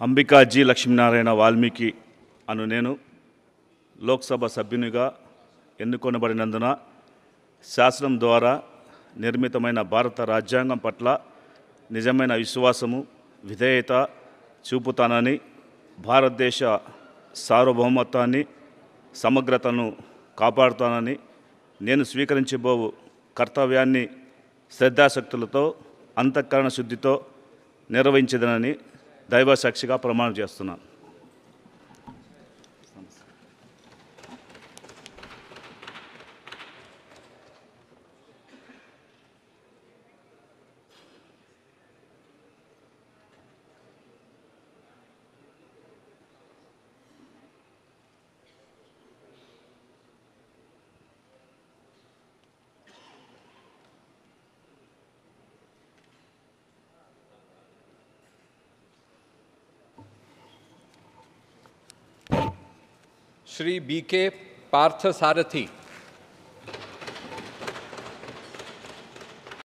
Ambika G Lakshminarayana Valmiki అను నేను లోక్సభ సభ్యునిగా ఎన్నుకొనబడినందున శాసనం ద్వారా నిర్మితమైన భారత రాజ్యాంగం పట్ల నిజమైన విశ్వాసము విధేయత చూపుతానని భారతదేశ సార్వభౌమత్వాన్ని సమగ్రతను కాపాడుతానని నేను స్వీకరించబోవు కర్తవ్యాన్ని శ్రద్ధాశక్తులతో అంతఃకరణ శుద్ధితో నిర్వహించదనని దైవసాక్షిగా ప్రమాణం చేస్తున్నాను. श्री बी के पार्थसारथी।